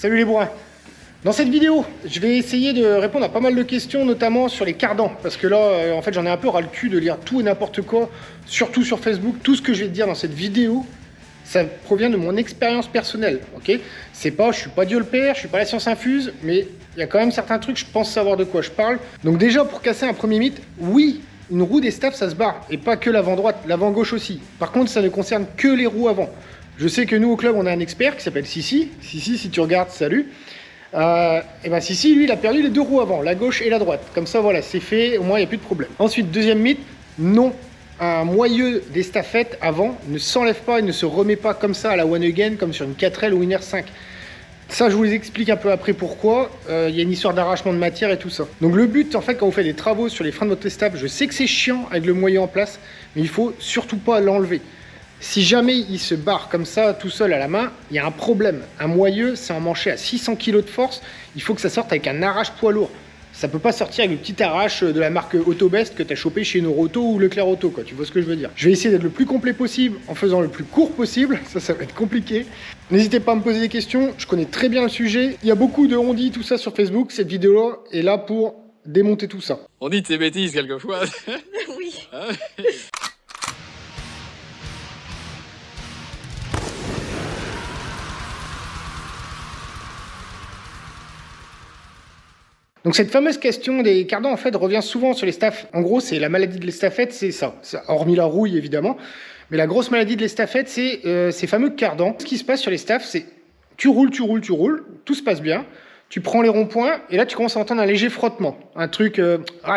Salut les bourrins. Dans cette vidéo, je vais essayer de répondre à pas mal de questions, notamment sur les cardans. Parce que là, en fait, j'en ai un peu ras le cul de lire tout et n'importe quoi, surtout sur Facebook. Tout ce que je vais te dire dans cette vidéo, ça provient de mon expérience personnelle, ok? C'est pas, je suis pas Dieu le Père, je suis pas la science infuse, mais il y a quand même certains trucs, je pense savoir de quoi je parle. Donc déjà, pour casser un premier mythe, oui, une roue des staffs, ça se barre. Et pas que l'avant droite, l'avant gauche aussi. Par contre, ça ne concerne que les roues avant. Je sais que nous, au club, on a un expert qui s'appelle Sissi. Sissi, si tu regardes, salut. Et ben Sissi, lui, il a perdu les deux roues avant, la gauche et la droite. Comme ça, voilà, c'est fait, au moins, il n'y a plus de problème. Ensuite, deuxième mythe, non. Un moyeu des staffettes avant ne s'enlève pas et ne se remet pas comme ça à la one again, comme sur une 4L ou une R5. Ça, je vous explique un peu après pourquoi. Il y a une histoire d'arrachement de matière et tout ça. Donc le but, en fait, quand vous faites des travaux sur les freins de votre staff, je sais que c'est chiant avec le moyeu en place, mais il faut surtout pas l'enlever. Si jamais il se barre comme ça, tout seul à la main, il y a un problème. Un moyeu, c'est emmanché à 600 kg de force. Il faut que ça sorte avec un arrache poids lourd. Ça peut pas sortir avec le petit arrache de la marque Autobest que tu as chopé chez Noroto ou Leclerc Auto, quoi. Tu vois ce que je veux dire? Je vais essayer d'être le plus complet possible en faisant le plus court possible. Ça va être compliqué. N'hésitez pas à me poser des questions. Je connais très bien le sujet. Il y a beaucoup de on-dit, tout ça sur Facebook. Cette vidéo-là est là pour démonter tout ça. On dit de ces bêtises quelquefois. Oui. Donc cette fameuse question des cardans, en fait, revient souvent sur les staffs. En gros, c'est la maladie de l'estafette, c'est ça. Hormis la rouille, évidemment. Mais la grosse maladie de l'estafette, c'est ces fameux cardans. Ce qui se passe sur les staffs, c'est tu roules, tout se passe bien. Tu prends les ronds-points, et là, tu commences à entendre un léger frottement. Un truc, tu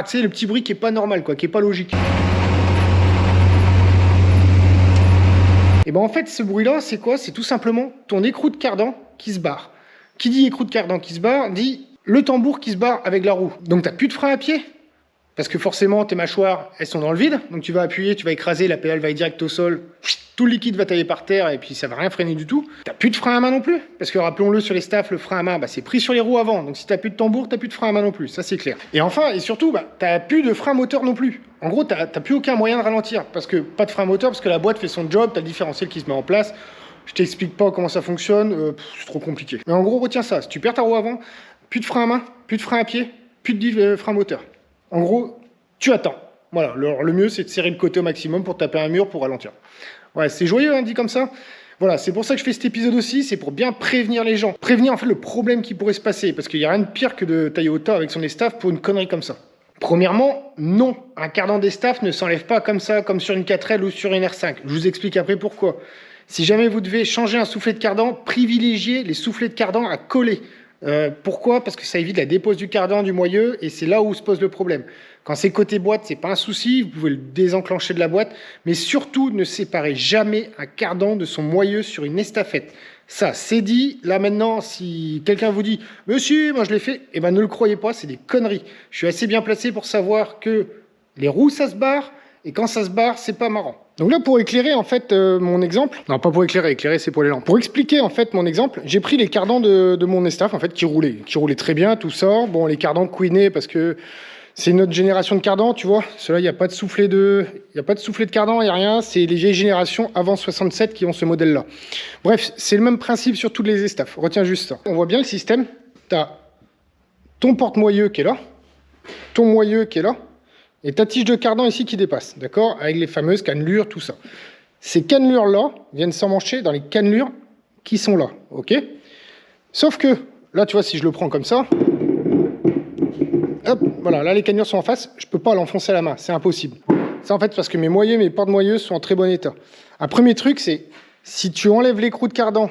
sais, le petit bruit qui est pas normal, quoi, qui est pas logique. Et ben en fait, ce bruit-là, c'est quoi? C'est tout simplement ton écrou de cardan qui se barre. Qui dit écrou de cardan qui se barre, dit le tambour qui se barre avec la roue. Donc t'as plus de frein à pied, parce que forcément tes mâchoires, elles sont dans le vide, donc tu vas appuyer, tu vas écraser, la pédale va aller direct au sol, tout le liquide va tailler par terre et puis ça va rien freiner du tout. T'as plus de frein à main non plus, parce que rappelons-le, sur les staffs, le frein à main, c'est pris sur les roues avant, donc si t'as plus de tambour, t'as plus de frein à main non plus, ça c'est clair. Et enfin, et surtout, t'as plus de frein moteur non plus. En gros, t'as plus aucun moyen de ralentir, parce que pas de frein moteur, parce que la boîte fait son job, t'as le différentiel qui se met en place. Je t'explique pas comment ça fonctionne, c'est trop compliqué. Mais en gros, retiens ça, si tu perds ta roue avant, plus de frein à main, plus de frein à pied, plus de frein moteur. En gros, tu attends. Voilà, le mieux, c'est de serrer le côté au maximum pour taper un mur, pour ralentir. Ouais, c'est joyeux, hein, dit comme ça. Voilà, c'est pour ça que je fais cet épisode aussi, c'est pour bien prévenir les gens. Prévenir, en fait, le problème qui pourrait se passer, parce qu'il n'y a rien de pire que de tailler au tas avec son estaf pour une connerie comme ça. Premièrement, non, un cardan d'estaf ne s'enlève pas comme ça, comme sur une 4L ou sur une R5. Je vous explique après pourquoi. Si jamais vous devez changer un soufflet de cardan, privilégiez les soufflets de cardan à coller. Pourquoi? Parce que ça évite la dépose du cardan, du moyeu, et c'est là où se pose le problème. Quand c'est côté boîte, c'est pas un souci, vous pouvez le désenclencher de la boîte, mais surtout ne séparez jamais un cardan de son moyeu sur une estafette. Ça, c'est dit. Là maintenant, si quelqu'un vous dit « Monsieur, moi je l'ai fait », eh ben ne le croyez pas, c'est des conneries. Je suis assez bien placé pour savoir que les roues, ça se barre, et quand ça se barre, c'est pas marrant. Donc là, pour éclairer en fait mon exemple, non pas pour éclairer, éclairer c'est pour les lampes. Pour expliquer en fait mon exemple, j'ai pris les cardans de mon estaf en fait qui roulaient très bien, tout ça. Bon, les cardans couinés parce que c'est une autre génération de cardans, tu vois. Ceux-là, il n'y a pas de soufflet de cardan, il n'y a rien. C'est les vieilles générations avant 67 qui ont ce modèle-là. Bref, c'est le même principe sur toutes les estafs. Retiens juste ça. On voit bien le système. Tu as ton porte-moyeu qui est là, ton moyeu qui est là, et ta tige de cardan ici qui dépasse, d'accord? Avec les fameuses cannelures, tout ça. Ces cannelures-là viennent s'emmancher dans les cannelures qui sont là, ok? Sauf que, là, tu vois, si je le prends comme ça, hop, voilà, là, les cannelures sont en face, je peux pas l'enfoncer à la main, c'est impossible. C'est en fait parce que mes moyeux, mes porte-moyeux sont en très bon état. Un premier truc, c'est, si tu enlèves l'écrou de cardan,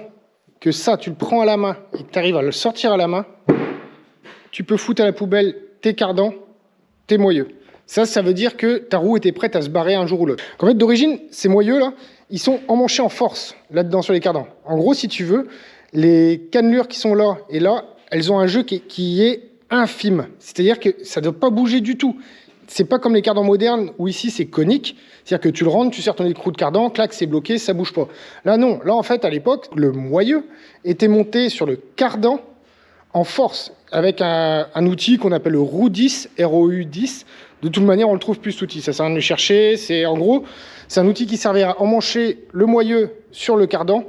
que ça, tu le prends à la main, et que tu arrives à le sortir à la main, tu peux foutre à la poubelle tes cardans, tes moyeux. Ça veut dire que ta roue était prête à se barrer un jour ou l'autre. En fait, d'origine, ces moyeux-là, ils sont emmanchés en force, là-dedans, sur les cardans. En gros, si tu veux, les cannelures qui sont là et là, elles ont un jeu qui est infime. C'est-à-dire que ça ne doit pas bouger du tout. C'est pas comme les cardans modernes, où ici, c'est conique. C'est-à-dire que tu le rentres, tu serres ton écrou de cardan, clac, c'est bloqué, ça bouge pas. Là, non. Là, en fait, à l'époque, le moyeu était monté sur le cardan en force, avec un outil qu'on appelle le ROU10, ROU10. De toute manière, on le trouve plus cet outil. Ça sert à rien de le chercher. En gros, c'est un outil qui servait à emmancher le moyeu sur le cardan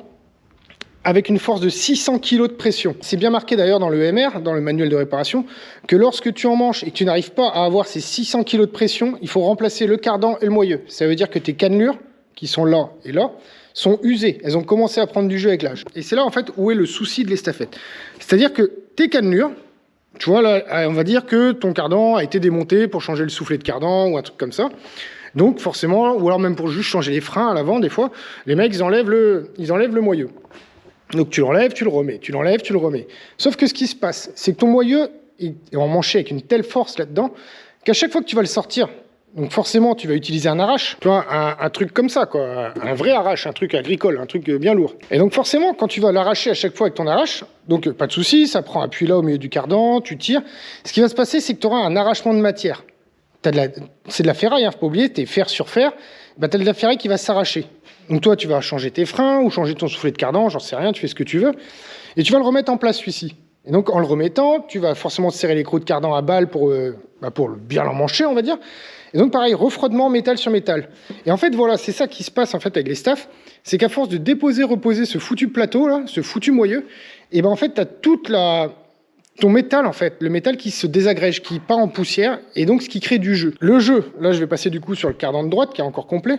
avec une force de 600 kg de pression. C'est bien marqué d'ailleurs dans le MR, dans le manuel de réparation, que lorsque tu emmanches et que tu n'arrives pas à avoir ces 600 kg de pression, il faut remplacer le cardan et le moyeu. Ça veut dire que tes cannelures, qui sont là et là, sont usées. Elles ont commencé à prendre du jeu avec l'âge. Et c'est là en fait où est le souci de l'estafette. C'est-à-dire que tes cannelures, tu vois là, on va dire que ton cardan a été démonté pour changer le soufflet de cardan ou un truc comme ça. Donc forcément, ou alors même pour juste changer les freins à l'avant, des fois, les mecs ils enlèvent le moyeu. Donc tu l'enlèves, tu le remets, tu l'enlèves, tu le remets. Sauf que ce qui se passe, c'est que ton moyeu est emmanché avec une telle force là-dedans qu'à chaque fois que tu vas le sortir, donc forcément tu vas utiliser un arrache, tu vois, un truc comme ça, quoi, un vrai arrache, un truc agricole, un truc bien lourd. Et donc forcément, quand tu vas l'arracher à chaque fois avec ton arrache, donc pas de souci, ça prend appui là au milieu du cardan, tu tires. Ce qui va se passer, c'est que tu auras un arrachement de matière. C'est de la ferraille, hein, faut pas oublier, t'es fer sur fer, bah, tu as de la ferraille qui va s'arracher. Donc toi, tu vas changer tes freins ou changer ton soufflet de cardan, j'en sais rien, tu fais ce que tu veux. Et tu vas le remettre en place, celui-ci. Et donc, en le remettant, tu vas forcément serrer l'écrou de cardan à balle pour bien l'emmancher, on va dire. Et donc, pareil, refroidement métal sur métal. Et en fait, voilà, c'est ça qui se passe en fait avec les staffs. C'est qu'à force de déposer, reposer ce foutu plateau, là, ce foutu moyeu, et ben en fait, tu as ton métal, en fait, le métal qui se désagrège, qui part en poussière, et donc ce qui crée du jeu. Le jeu, là, je vais passer du coup sur le cardan de droite, qui est encore complet.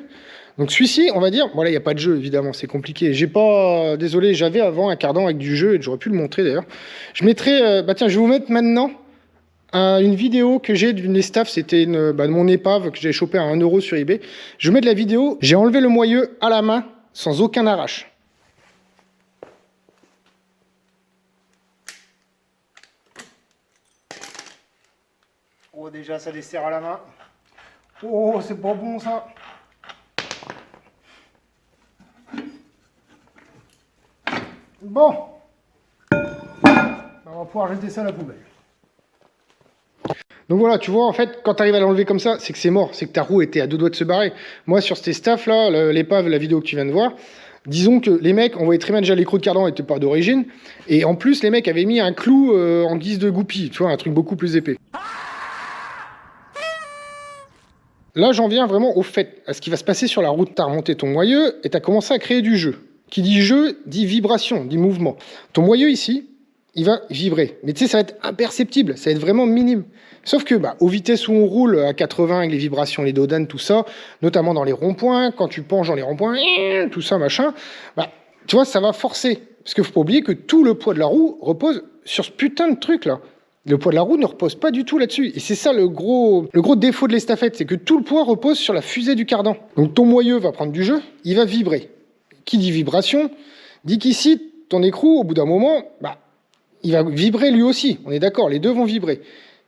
Donc celui-ci, on va dire, bon là, il n'y a pas de jeu, évidemment, c'est compliqué. Désolé, j'avais avant un cardan avec du jeu, et j'aurais pu le montrer d'ailleurs. Je mettrai, tiens, je vais vous mettre maintenant une vidéo que j'ai d'une Estaf, c'était de mon épave que j'ai chopé à 1 € sur eBay. Je mets de la vidéo, j'ai enlevé le moyeu à la main, sans aucun arrache. Oh, déjà, ça dessert à la main. Oh, c'est pas bon, ça. Bon. On va pouvoir jeter ça à la poubelle. Donc voilà, tu vois, en fait, quand tu arrives à l'enlever comme ça, c'est que c'est mort. C'est que ta roue était à 2 doigts de se barrer. Moi, sur ces staffs-là, l'épave, la vidéo que tu viens de voir, disons que les mecs, on voyait très bien déjà l'écrou de cardan n'était pas d'origine. Et en plus, les mecs avaient mis un clou en guise de goupille. Tu vois, un truc beaucoup plus épais. Là, j'en viens vraiment au fait, à ce qui va se passer sur la route. Tu as remonté ton moyeu et tu as commencé à créer du jeu. Qui dit jeu, dit vibration, dit mouvement. Ton moyeu ici, il va vibrer. Mais tu sais, ça va être imperceptible, ça va être vraiment minime. Sauf que, aux vitesses où on roule à 80 avec les vibrations, les dodanes, tout ça, notamment dans les ronds-points, quand tu penches dans les ronds-points, tout ça, machin, tu vois, ça va forcer. Parce qu'il ne faut pas oublier que tout le poids de la roue repose sur ce putain de truc-là. Le poids de la roue ne repose pas du tout là-dessus. Et c'est ça le gros défaut de l'estafette, c'est que tout le poids repose sur la fusée du cardan. Donc ton moyeu va prendre du jeu, il va vibrer. Qui dit vibration, dit qu'ici, ton écrou, au bout d'un moment, il va vibrer lui aussi. On est d'accord, les deux vont vibrer.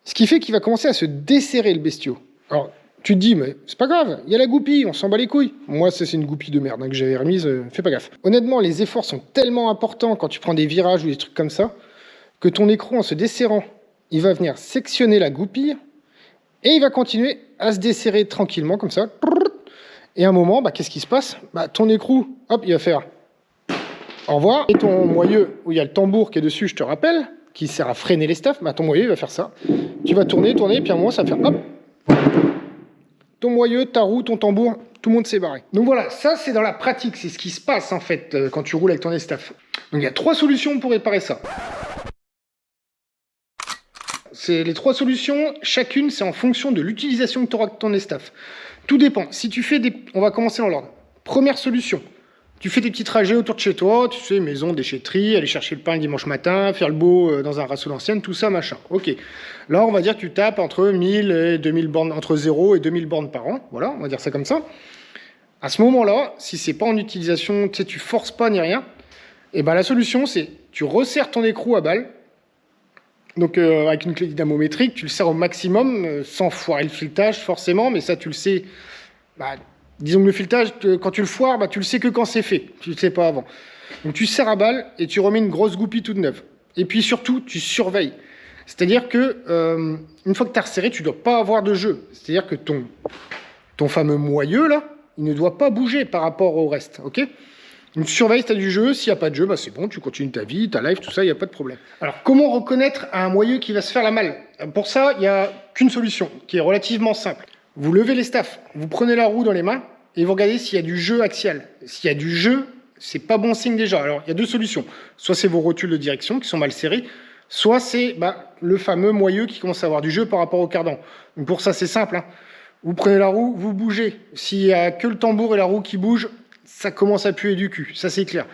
Ce qui fait qu'il va commencer à se desserrer, le bestiau. Alors, tu te dis, mais c'est pas grave, il y a la goupille, on s'en bat les couilles. Moi, ça, c'est une goupille de merde que j'avais remise, fais pas gaffe. Honnêtement, les efforts sont tellement importants quand tu prends des virages ou des trucs comme ça, que ton écrou, en se desserrant, il va venir sectionner la goupille, et il va continuer à se desserrer tranquillement, comme ça. Et à un moment, qu'est-ce qui se passe? Ton écrou, hop, il va faire au revoir. Et ton moyeu, où il y a le tambour qui est dessus, je te rappelle, qui sert à freiner les staffs, ton moyeu, il va faire ça. Tu vas tourner, et puis à un moment, ça va faire hop. Ton moyeu, ta roue, ton tambour, tout le monde s'est barré. Donc voilà, ça, c'est dans la pratique. C'est ce qui se passe, en fait, quand tu roules avec ton estaf. Donc il y a 3 solutions pour réparer ça. C'est les 3 solutions, chacune, c'est en fonction de l'utilisation que tu auras de ton estaf. Tout dépend. Si tu fais on va commencer dans l'ordre. Première solution. Tu fais des petits trajets autour de chez toi, tu sais, maison, déchetterie, aller chercher le pain le dimanche matin, faire le beau dans un raceau d'ancienne, tout ça, machin. Ok. Là, on va dire que tu tapes entre 1000 et 2000 bornes, entre 0 et 2000 bornes par an. Voilà, on va dire ça comme ça. À ce moment-là, si c'est pas en utilisation, tu sais, tu forces pas ni rien, et la solution, c'est tu resserres ton écrou à balle. Donc avec une clé dynamométrique, tu le serres au maximum, sans foirer le filetage forcément, mais ça tu le sais, disons que le filetage, quand tu le foires, tu le sais que quand c'est fait, tu ne le sais pas avant. Donc tu serres à balle et tu remets une grosse goupille toute neuve. Et puis surtout, tu surveilles. C'est-à-dire que une fois que tu as resserré, tu ne dois pas avoir de jeu. C'est-à-dire que ton fameux moyeu, là, il ne doit pas bouger par rapport au reste, ok ? Donc tu surveilles si tu as du jeu, s'il n'y a pas de jeu, c'est bon, tu continues ta vie, ta life, tout ça, il n'y a pas de problème. Alors comment reconnaître un moyeu qui va se faire la malle? Pour ça, il n'y a qu'une solution, qui est relativement simple. Vous levez les staffs, vous prenez la roue dans les mains, et vous regardez s'il y a du jeu axial. S'il y a du jeu, c'est pas bon signe déjà. Alors, il y a deux solutions. Soit c'est vos rotules de direction qui sont mal serrées, soit c'est le fameux moyeu qui commence à avoir du jeu par rapport au cardan. Donc pour ça, c'est simple, hein. Vous prenez la roue, vous bougez. S'il n'y a que le tambour et la roue qui bougent, ça commence à puer du cul, ça c'est clair.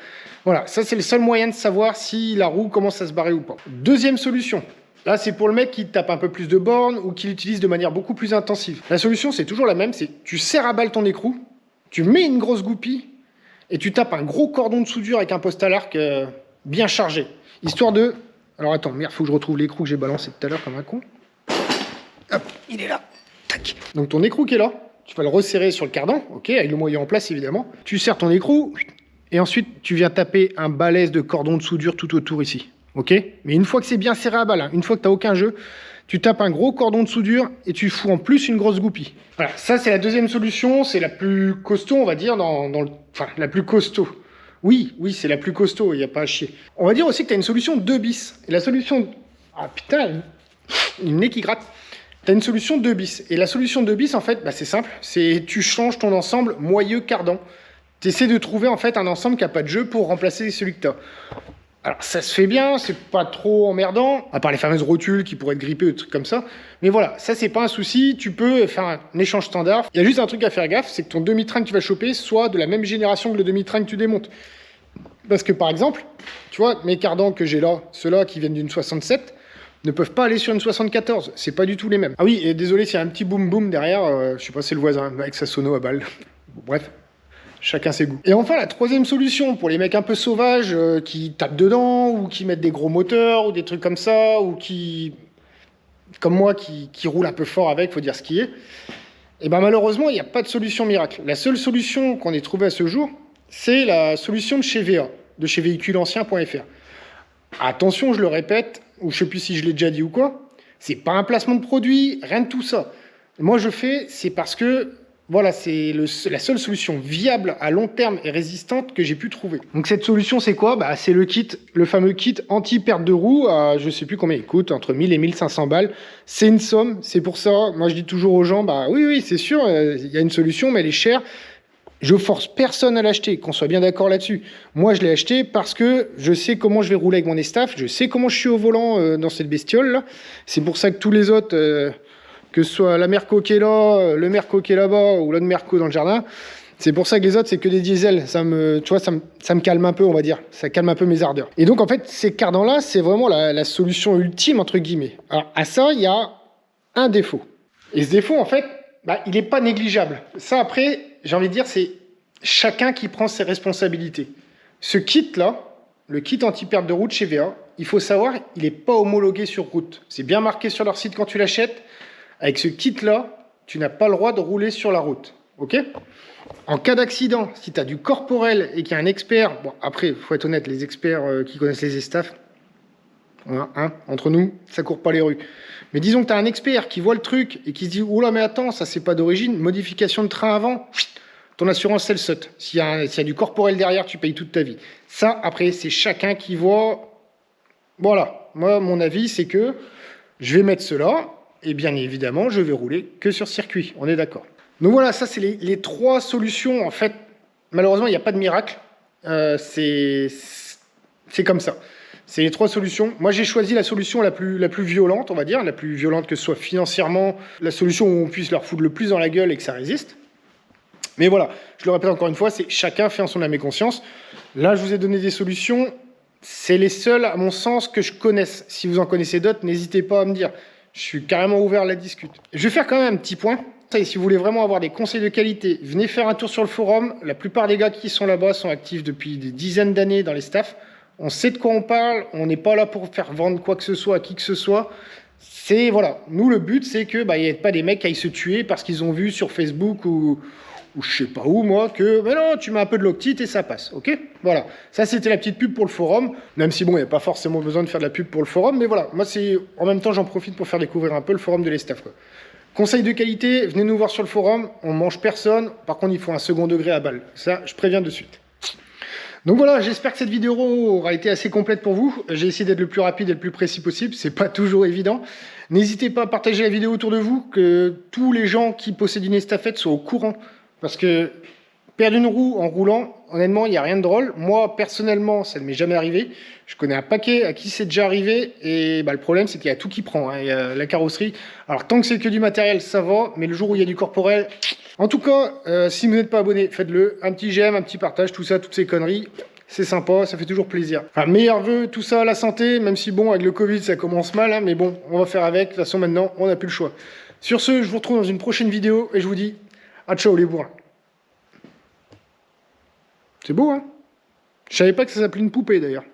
Voilà, ça c'est le seul moyen de savoir si la roue commence à se barrer ou pas. Deuxième solution, là c'est pour le mec qui tape un peu plus de bornes ou qui l'utilise de manière beaucoup plus intensive. La solution c'est toujours la même, c'est tu serres à balle ton écrou, tu mets une grosse goupille et tu tapes un gros cordon de soudure avec un poste à l'arc bien chargé. Histoire de... Alors attends, merde, faut que je retrouve l'écrou que j'ai balancé tout à l'heure comme un con. Hop, il est là. Tac. Donc ton écrou qui est là, tu vas le resserrer sur le cardan, ok, avec le moyeu en place évidemment. Tu serres ton écrou et ensuite tu viens taper un balèze de cordon de soudure tout autour ici, ok. Mais une fois que c'est bien serré à balle, hein, une fois que tu n'as aucun jeu, tu tapes un gros cordon de soudure et tu fous en plus une grosse goupille. Voilà, ça c'est la deuxième solution, c'est la plus costaud on va dire, enfin la plus costaud. Oui, c'est la plus costaud, il n'y a pas à chier. On va dire aussi que tu as une solution 2 bis. Et la solution... Ah putain, il nez qui gratte. Tu as une solution 2 bis. Et la solution 2 bis, en fait, c'est simple. C'est tu changes ton ensemble moyeu-cardan. Tu essaies de trouver en fait un ensemble qui n'a pas de jeu pour remplacer celui que tu as. Alors ça se fait bien, c'est pas trop emmerdant, à part les fameuses rotules qui pourraient être grippées ou des trucs comme ça. Mais voilà, ça c'est pas un souci, tu peux faire un échange standard. Il y a juste un truc à faire gaffe, c'est que ton demi-train que tu vas choper soit de la même génération que le demi-train que tu démontes. Parce que par exemple, tu vois, mes cardans que j'ai là, ceux-là qui viennent d'une 67, ne peuvent pas aller sur une 74, c'est pas du tout les mêmes. Ah oui, et désolé s'il y a un petit boum boum derrière, je sais pas, c'est le voisin avec sa sono à balle. Bref. Chacun ses goûts. Et enfin, la troisième solution, pour les mecs un peu sauvages, qui tapent dedans, ou qui mettent des gros moteurs, ou des trucs comme ça, ou qui, comme moi, qui roulent un peu fort avec, faut dire ce qui est, et ben malheureusement, il n'y a pas de solution miracle. La seule solution qu'on ait trouvée à ce jour, c'est la solution de chez VA, de chez véhiculeancien.fr. Attention, je le répète, ou je sais plus si je l'ai déjà dit ou quoi, c'est pas un placement de produit, rien de tout ça. Moi, je fais, c'est parce que voilà, c'est la seule solution viable à long terme et résistante que j'ai pu trouver. Donc cette solution, c'est quoi? C'est le kit, le fameux kit anti-perte de roue, je sais plus combien il coûte, entre 1000 et 1500 balles. C'est une somme, c'est pour ça, moi je dis toujours aux gens, oui, c'est sûr, il y a une solution, mais elle est chère. Je force personne à l'acheter, qu'on soit bien d'accord là-dessus. Moi, je l'ai acheté parce que je sais comment je vais rouler avec mon Estaf, je sais comment je suis au volant dans cette bestiole-là. C'est pour ça que tous les autres... que ce soit la Merco qui est là, le Merco qui est là-bas ou l'autre Merco dans le jardin, c'est pour ça que les autres, c'est que des diesels. Ça me calme un peu, on va dire. Ça calme un peu mes ardeurs. Et donc, en fait, ces cardans-là, c'est vraiment la solution ultime, entre guillemets. Alors, à ça, il y a un défaut. Et ce défaut, en fait, il n'est pas négligeable. Ça, après, j'ai envie de dire, c'est chacun qui prend ses responsabilités. Ce kit-là, le kit anti-perte de route chez VA, il faut savoir, il n'est pas homologué sur route. C'est bien marqué sur leur site quand tu l'achètes. Avec ce kit-là, tu n'as pas le droit de rouler sur la route. Ok? En cas d'accident, si tu as du corporel et qu'il y a un expert... Bon, après, il faut être honnête, les experts qui connaissent les Estaf, entre nous, ça court pas les rues. Mais disons que tu as un expert qui voit le truc et qui se dit « Oula, mais attends, ça c'est pas d'origine, modification de train avant, ton assurance, elle saute. S'il y a du corporel derrière, tu payes toute ta vie. » Ça, après, c'est chacun qui voit... Voilà. Moi, mon avis, c'est que je vais mettre cela... Et bien évidemment, je vais rouler que sur circuit, on est d'accord. Donc voilà, ça c'est les trois solutions. En fait, malheureusement, il n'y a pas de miracle. C'est comme ça. C'est les trois solutions. Moi, j'ai choisi la solution la plus violente, on va dire. La plus violente que ce soit financièrement. La solution où on puisse leur foutre le plus dans la gueule et que ça résiste. Mais voilà, je le répète encore une fois, c'est chacun fait en son âme et conscience. Là, je vous ai donné des solutions. C'est les seules, à mon sens, que je connaisse. Si vous en connaissez d'autres, n'hésitez pas à me dire. Je suis carrément ouvert à la discute. Je vais faire quand même un petit point. Et si vous voulez vraiment avoir des conseils de qualité, venez faire un tour sur le forum. La plupart des gars qui sont là-bas sont actifs depuis des dizaines d'années dans les staffs. On sait de quoi on parle. On n'est pas là pour faire vendre quoi que ce soit à qui que ce soit. C'est, voilà. Nous, le but, c'est que, il n'y ait pas des mecs qui aillent se tuer parce qu'ils ont vu sur Facebook ou je sais pas où, moi, que, mais non, tu mets un peu de loctite et ça passe, ok? Voilà. Ça, c'était la petite pub pour le forum, même si, bon, il n'y a pas forcément besoin de faire de la pub pour le forum, mais voilà. Moi, en même temps, j'en profite pour faire découvrir un peu le forum de l'Estaf, quoi. Conseil de qualité, venez nous voir sur le forum, on mange personne, par contre, il faut un second degré à balle. Ça, je préviens de suite. Donc voilà, j'espère que cette vidéo aura été assez complète pour vous. J'ai essayé d'être le plus rapide et le plus précis possible, c'est pas toujours évident. N'hésitez pas à partager la vidéo autour de vous, que tous les gens qui possèdent une estafette soient au courant. Parce que Perdre une roue en roulant, honnêtement, il n'y a rien de drôle. Moi, personnellement, ça ne m'est jamais arrivé. Je connais un paquet à qui c'est déjà arrivé. Et bah, le problème, c'est qu'il y a tout qui prend. Hein. Il y a la carrosserie. Alors, tant que c'est que du matériel, ça va. Mais le jour où il y a du corporel... En tout cas, si vous n'êtes pas abonné, faites-le. Un petit j'aime, un petit partage, tout ça, toutes ces conneries. C'est sympa, ça fait toujours plaisir. Enfin, meilleurs vœux, tout ça, la santé. Même si, bon, avec le Covid, ça commence mal. Hein, mais bon, on va faire avec. De toute façon, maintenant, on n'a plus le choix. Sur ce, je vous retrouve dans une prochaine vidéo. Et je vous dis, à ciao les bourrins. C'est beau, hein? Je savais pas que ça s'appelait une poupée, d'ailleurs.